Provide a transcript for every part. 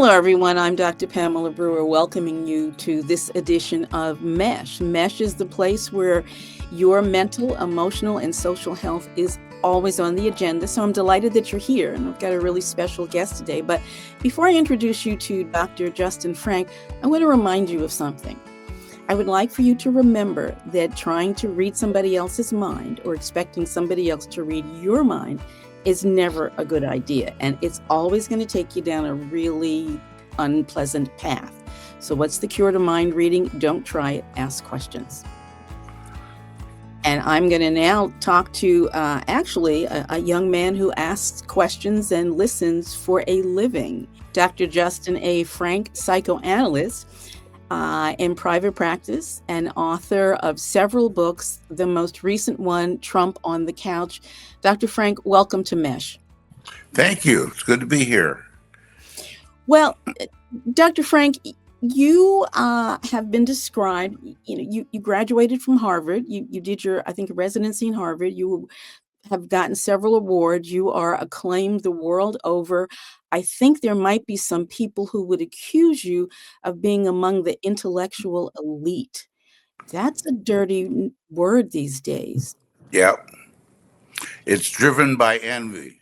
Hello, everyone. I'm Dr. Pamela Brewer, welcoming you to this edition of M.E.S.H. M.E.S.H is the place where your mental, emotional, and social health is always on the agenda. So I'm delighted that you're here, and I've got a really special guest today. But before I introduce you to Dr. Justin Frank, I want to remind you of something. I would like for you to remember that trying to read somebody else's mind or expecting somebody else to read your mind is never a good idea. And it's always going to take you down a really unpleasant path. So what's the cure to mind reading? Don't try it. Ask questions. And I'm going to now talk to a young man who asks questions and listens for a living. Dr. Justin A. Frank, psychoanalyst in private practice and author of several books, the most recent one, Trump on the Couch. Dr. Frank, welcome to M.E.S.H. Thank you. It's good to be here. Well, Dr. Frank, you have been described, you graduated from Harvard. You did your, I think, residency in Harvard. You have gotten several awards. You are acclaimed the world over. I think there might be some people who would accuse you of being among the intellectual elite. That's a dirty word these days. Yeah. It's driven by envy.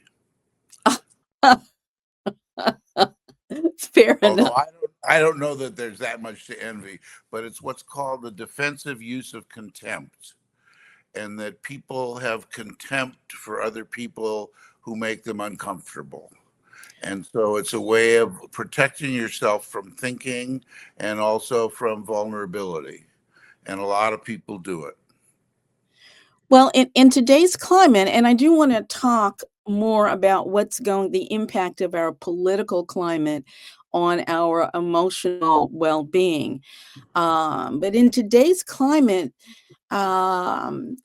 Fair Although enough. I don't know that there's that much to envy, but it's what's called the defensive use of contempt. And that people have contempt for other people who make them uncomfortable. And so it's a way of protecting yourself from thinking and also from vulnerability. And a lot of people do it. Well, in today's climate, and I do want to talk more about the impact of our political climate on our emotional well-being. But in today's climate, um,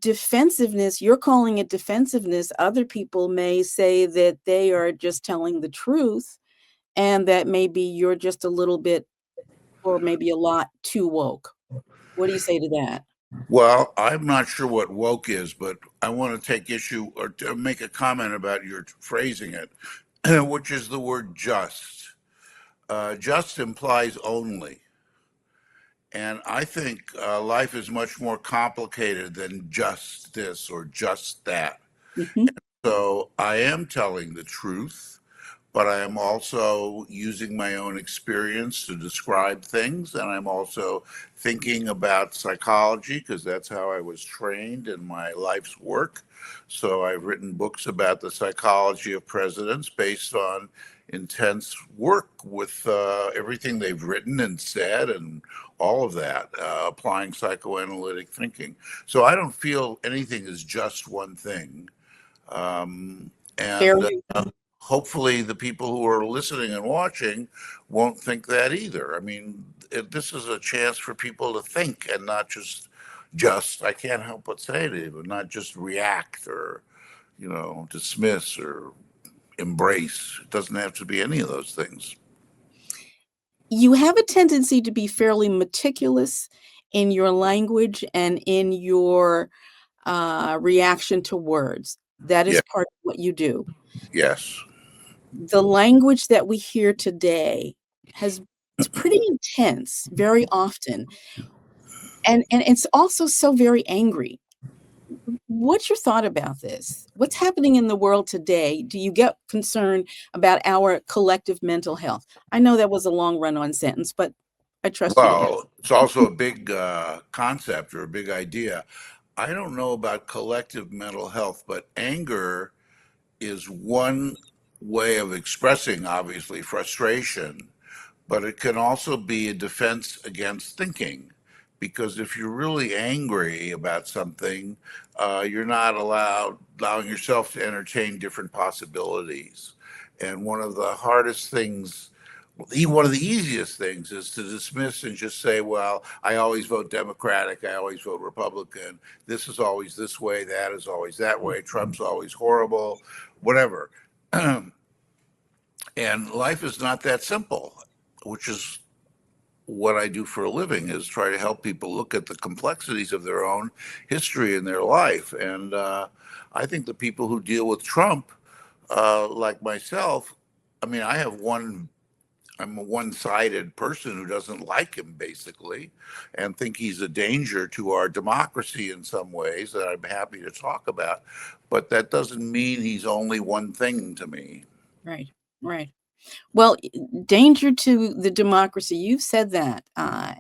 defensiveness, you're calling it defensiveness. Other people may say that they are just telling the truth and that maybe you're just a little bit or maybe a lot too woke. What do you say to that? Well, I'm not sure what woke is, but I want to take issue or to make a comment about your phrasing it, which is the word just. Just implies only. And I think life is much more complicated than just this or just that. Mhm. So I am telling the truth, but I am also using my own experience to describe things. And I'm also thinking about psychology because that's how I was trained in my life's work. So I've written books about the psychology of presidents based on intense work with everything they've written and said and all of that, applying psychoanalytic thinking. So I don't feel anything is just one thing. Um, and Very. hopefully the people who are listening and watching won't think that either. I mean, this is a chance for people to think and not just I can't help but say to you, but not just react or dismiss or embrace. It doesn't have to be any of those things. You have a tendency to be fairly meticulous in your language and in your reaction to words. That Yeah. is part of what you do. Yes. The language that we hear today has it's pretty intense very often, and it's also so very angry. What's your thought about this? What's happening in the world today? Do you get concerned about our collective mental health? I know that was a long run-on sentence, but I trust you to answer. Well, it's also a big concept or a big idea. I don't know about collective mental health, but anger is one way of expressing, obviously, frustration, but it can also be a defense against thinking. Because if you're really angry about something, you're not allowing yourself to entertain different possibilities. And one of the hardest things, one of the easiest things is to dismiss and just say, well, I always vote Democratic, I always vote Republican, this is always this way, that is always that way, Trump's always horrible, whatever. And life is not that simple, which is what I do for a living, is try to help people look at the complexities of their own history in their life. And I think the people who deal with Trump, like myself, I mean, I have one I'm a one-sided person who doesn't like him basically, and think he's a danger to our democracy in some ways that I'm happy to talk about. But that doesn't mean he's only one thing to me. Right, right. Well, danger to the democracy, you've said that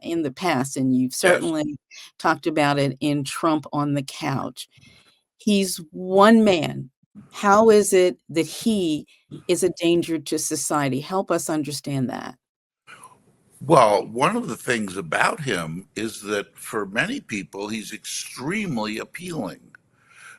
in the past, and you've Yes. certainly talked about it in Trump on the Couch. He's one man. How is it that he is a danger to society? Help us understand that. Well, one of the things about him is that for many people, he's extremely appealing.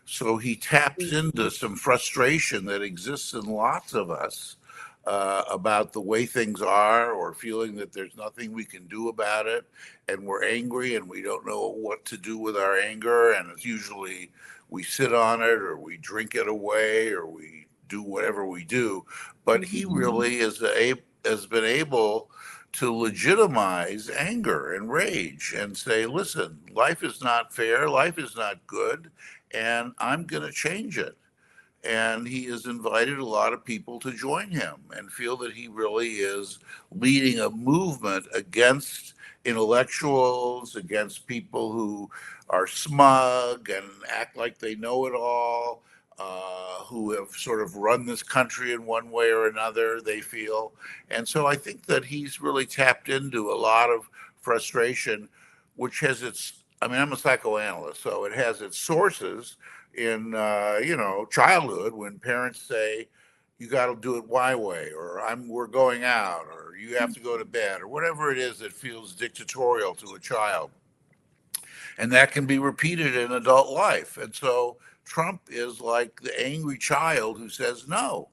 So he taps into some frustration that exists in lots of us about the way things are, or feeling that there's nothing we can do about it. And we're angry and we don't know what to do with our anger. And it's usually we sit on it or we drink it away or we do whatever we do. But he Mhm. really has been able to legitimize anger and rage and say, listen, life is not fair, life is not good, and I'm going to change it. And he has invited a lot of people to join him and feel that he really is leading a movement against intellectuals, against people who are smug and act like they know it all, who have sort of run this country in one way or another, they feel. And so I think that he's really tapped into a lot of frustration, which has its, I mean, I'm a psychoanalyst, so it has its sources in childhood when parents say you got to do it my way, or we're going out, or you have to go to bed, or whatever it is that feels dictatorial to a child, and that can be repeated in adult life. And so Trump is like the angry child who says no,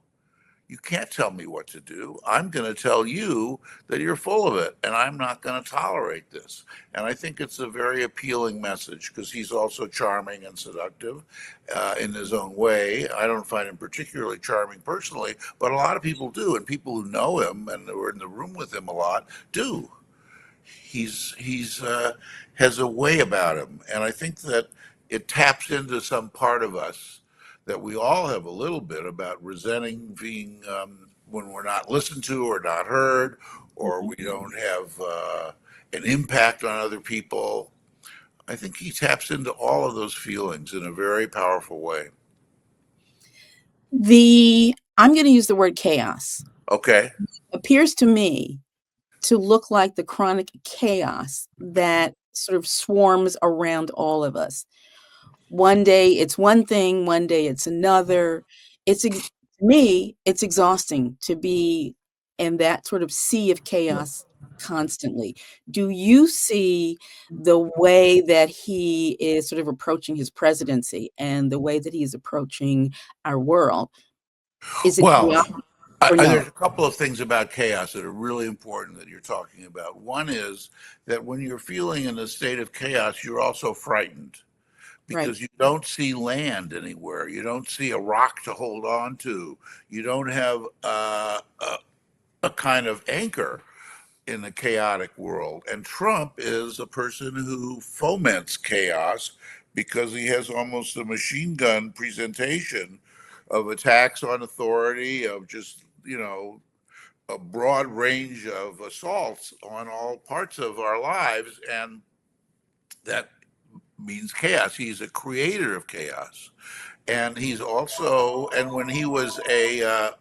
you can't tell me what to do. I'm going to tell you that you're full of it, and I'm not going to tolerate this. And I think it's a very appealing message because he's also charming and seductive in his own way. I don't find him particularly charming personally, but a lot of people do, and people who know him and who are in the room with him a lot do. He's has a way about him, and I think that it taps into some part of us that we all have a little bit about resenting being when we're not listened to or not heard, or Mhm. we don't have an impact on other people. I think he taps into all of those feelings in a very powerful way. I'm going to use the word chaos. Okay. Appears to me to look like the chronic chaos that sort of swarms around all of us. One day it's one thing, one day it's another. To me, it's exhausting to be in that sort of sea of chaos constantly. Do you see the way that he is sort of approaching his presidency and the way that he is approaching our world? Is it Well, chaotic or no? there's a couple of things about chaos that are really important that you're talking about. One is that when you're feeling in a state of chaos, you're also frightened Right. because you don't see land anywhere. You don't see a rock to hold on to. You don't have a kind of anchor in a chaotic world. And Trump is a person who foments chaos because he has almost a machine gun presentation of attacks on authority, of just, a broad range of assaults on all parts of our lives. And that means chaos. He's a creator of chaos. And he's also, and when he was I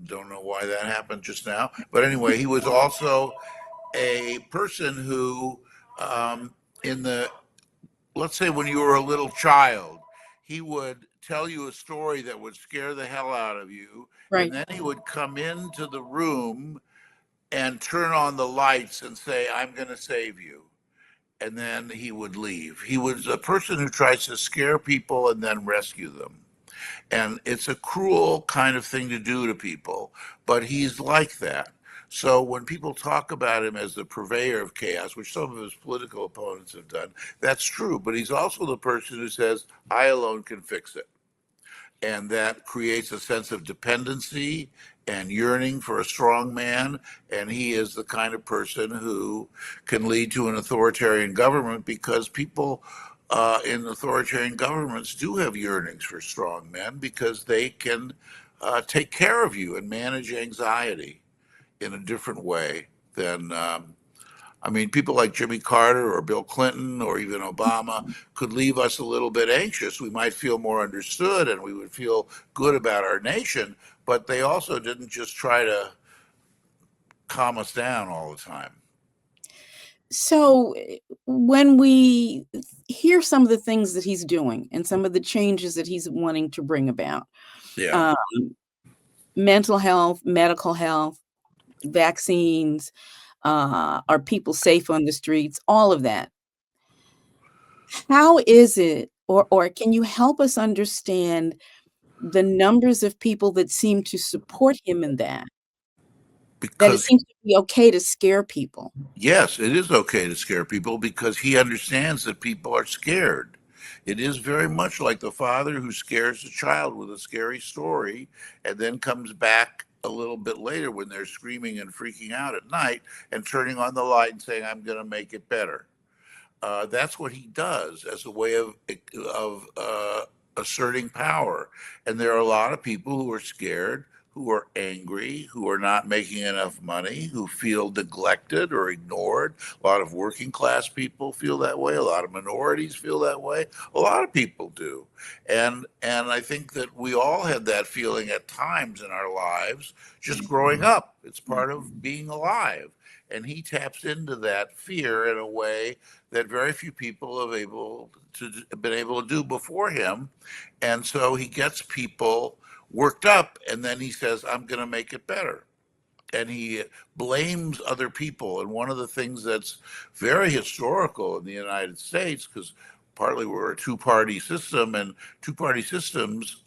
don't know why that happened just now, but anyway, he was also a person who, in the, let's say when you were a little child, he would tell you a story that would scare the hell out of you. And Right. then he would come into the room and turn on the lights and say, I'm going to save you. And then he would leave. He was a person who tries to scare people and then rescue them. And it's a cruel kind of thing to do to people, but he's like that. So when people talk about him as the purveyor of chaos, which some of his political opponents have done, that's true. But he's also the person who says, I alone can fix it. And that creates a sense of dependency and yearning for a strong man. And he is the kind of person who can lead to an authoritarian government because people in authoritarian governments do have yearnings for strong men because they can take care of you and manage anxiety. in a different way than, I mean, people like Jimmy Carter or Bill Clinton or even Obama could leave us a little bit anxious. We might feel more understood and we would feel good about our nation, but they also didn't just try to calm us down all the time. So when we hear some of the things that he's doing and some of the changes that he's wanting to bring about, Yeah. um, mental health, medical health, vaccines, are people safe on the streets, all of that. How is it, or can you help us understand the numbers of people that seem to support him in that it Because seems to be okay to scare people? yes, it is okay to scare people because he understands that people are scared. It is very much like the father who scares the child with a scary story and then comes back a little bit later when they're screaming and freaking out at night and turning on the light and saying, I'm going to make it better. That's what he does as a way of asserting power. And there are a lot of people who are scared, who are angry, who are not making enough money, who feel neglected or ignored. A lot of working class people feel that way. A lot of minorities feel that way. A lot of people do. And I think that we all had that feeling at times in our lives, just growing up. It's part of being alive. And he taps into that fear in a way that very few people have been able to do before him. And so he gets people worked up and then he says, I'm going to make it better. And he blames other people. And one of the things that's very historical in the United States, because partly we're a two-party system, and two-party systems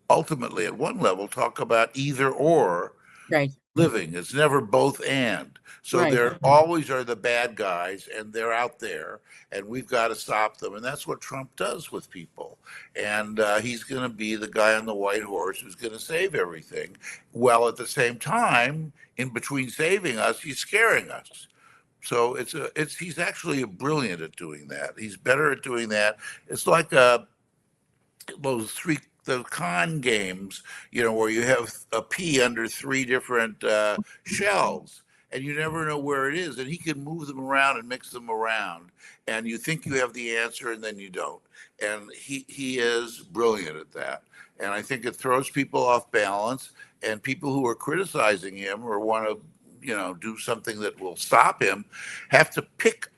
ultimately at one level talk about either or Right, living. It's never both and. So right. there always are the bad guys, and they're out there, and we've got to stop them. And that's what Trump does with people. And he's going to be the guy on the white horse who's going to save everything. Well, at the same time, in between saving us, he's scaring us. So he's actually brilliant at doing that. He's better at doing that. It's like the con games, where you have a pea under three different shells, and you never know where it is. And he can move them around and mix them around, and you think you have the answer, and then you don't. And he is brilliant at that. And I think it throws people off balance, and people who are criticizing him or want to, do something that will stop him, have to pick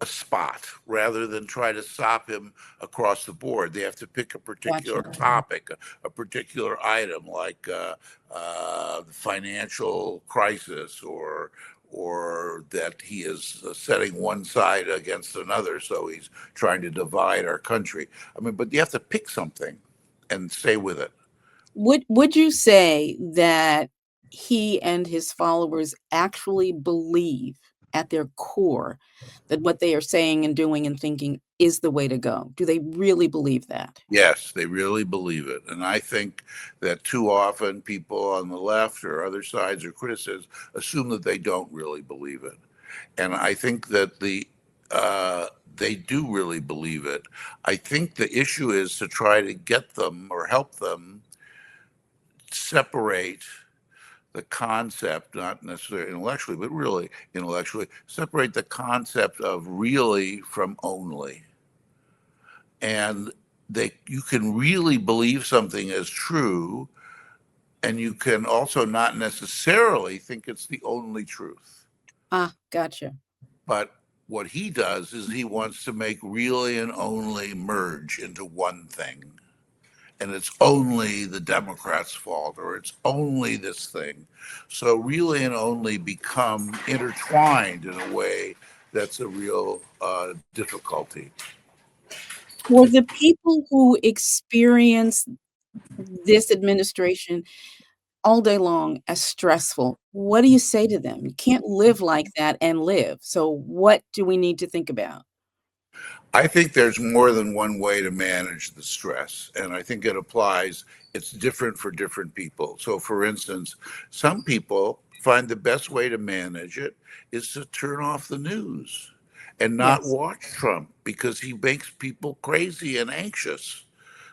a spot rather than try to stop him across the board. They have to pick a particular Gotcha. topic, a particular item, like the financial crisis, or that he is setting one side against another, so he's trying to divide our country. I mean, but you have to pick something and stay with it. Would you say that he and his followers actually believe at their core that what they are saying and doing and thinking is the way to go? Do they really believe that? Yes, they really believe it. And I think that too often people on the left or other sides or critics assume that they don't really believe it. And I think that they do really believe it. I think the issue is to try to get them or help them separate the concept, not necessarily intellectually, but really intellectually, separate the concept of really from only. And you can really believe something as true, and you can also not necessarily think it's the only truth. Ah, gotcha. But what he does is he wants to make really and only merge into one thing. And it's only the Democrats' fault, or it's only this thing. So really and only become intertwined in a way that's a real difficulty. For the people who experience this administration all day long as stressful, what do you say to them? You can't live like that and live. So what do we need to think about? I think there's more than one way to manage the stress, and I think it applies. It's different for different people. So, for instance, some people find the best way to manage it is to turn off the news and not Yes. watch Trump because he makes people crazy and anxious.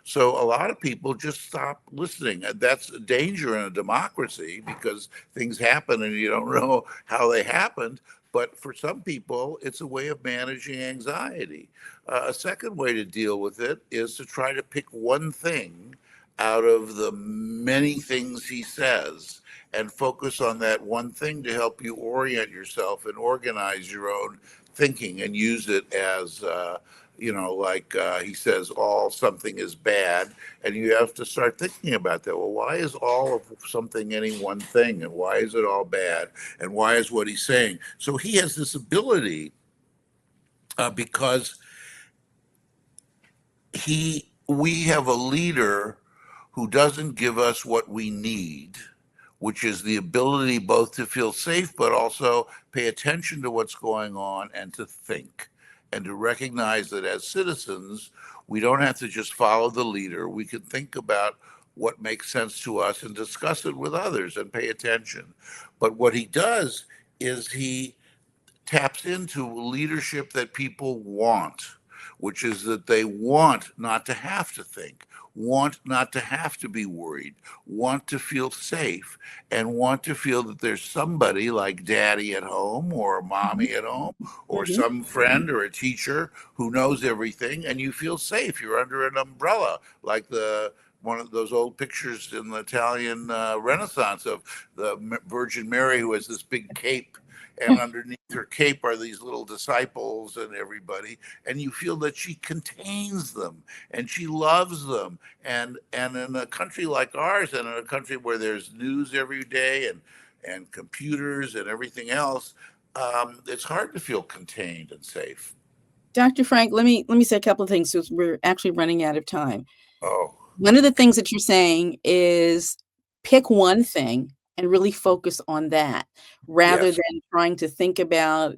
So a lot of people just stop listening. And that's a danger in a democracy because things happen and you don't know how they happened. But for some people, it's a way of managing anxiety. A second way to deal with it is to try to pick one thing out of the many things he says and focus on that one thing to help you orient yourself and organize your own thinking and use it as like he says, all something is bad. And you have to start thinking about that. Well, why is all of something any one thing? And why is it all bad? And why is what he's saying? So he has this ability because we have a leader who doesn't give us what we need, which is the ability both to feel safe but also pay attention to what's going on and to think and to recognize that as citizens we don't have to just follow the leader. We can think about what makes sense to us and discuss it with others and pay attention. But what he does is he taps into leadership that people want, which is that they want not to have to think, want not to have to be worried, want to feel safe, and want to feel that there's somebody like daddy at home or Mhm. mommy at home or Mhm. some friend or a teacher who knows everything, and you feel safe. You're under an umbrella, like the one of those old pictures in the Italian Renaissance of the Virgin Mary who has this big cape, and underneath her cape are these little disciples and everybody, and you feel that she contains them and she loves them. And in a country like ours, and in a country where there's news every day and computers and everything else, it's hard to feel contained and safe. Dr. Frank, let me say a couple of things since we're actually running out of time. Oh, One of the things that you're saying is pick one thing and really focus on that rather yes, than trying to think about,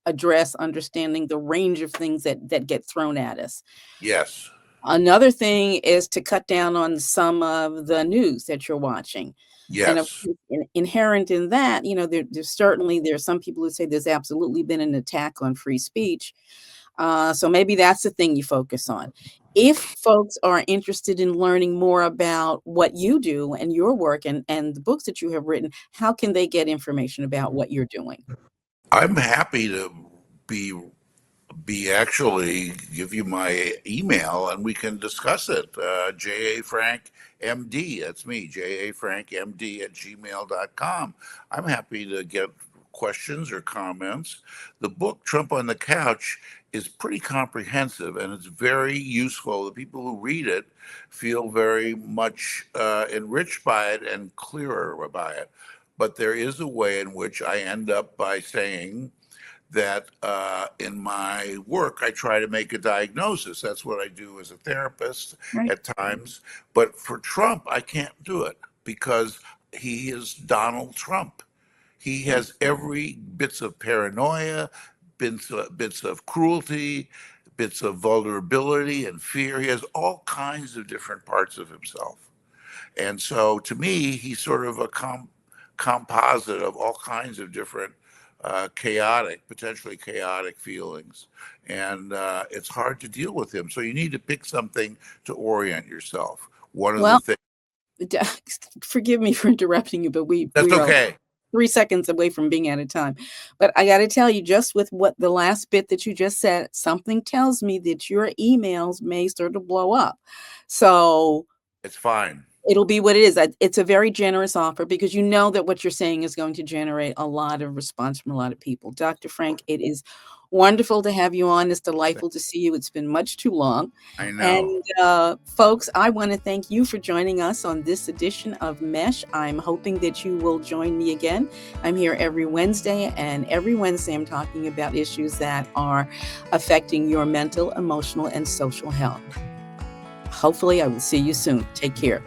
address understanding the range of things that get thrown at us. yes, Another thing is to cut down on some of the news that you're watching. And of yes. course, inherent in that, there's some people who say there's absolutely been an attack on free speech. So maybe that's the thing you focus on. If folks are interested in learning more about what you do and your work and the books that you have written, how can they get information about what you're doing? I'm happy to be actually give you my email and we can discuss it. J.A. Frank MD, that's me, J.A. Frank MD at gmail.com. I'm happy to get questions or comments. The book, Trump on the Couch, is pretty comprehensive and it's very useful. The people who read it feel very much enriched by it and clearer by it. But there is a way in which I end up by saying, that in my work, I try to make a diagnosis. That's what I do as a therapist Right. at times. But for Trump, I can't do it because he is Donald Trump. He Right. has every bits of paranoia, bits of cruelty, bits of vulnerability and fear. He has all kinds of different parts of himself. And so to me, he's sort of a composite of all kinds of different chaotic, potentially chaotic feelings. And it's hard to deal with him. So you need to pick something to orient yourself. One of the Well, things, d- forgive me for interrupting you, but we that's we are okay. 3 seconds away from being out of time. But I got to tell you, just with what the last bit that you just said, something tells me that your emails may start to blow up. So It's fine. it'll be what it is. It's a very generous offer because you know that what you're saying is going to generate a lot of response from a lot of people. Dr. Frank, it is wonderful to have you on. It's delightful to see you. It's been much too long. I And know. folks, I want to thank you for joining us on this edition of M.E.S.H. I'm hoping that you will join me again. I'm here every Wednesday, and every Wednesday I'm talking about issues that are affecting your mental, emotional, and social health. Hopefully, I will see you soon. Take care.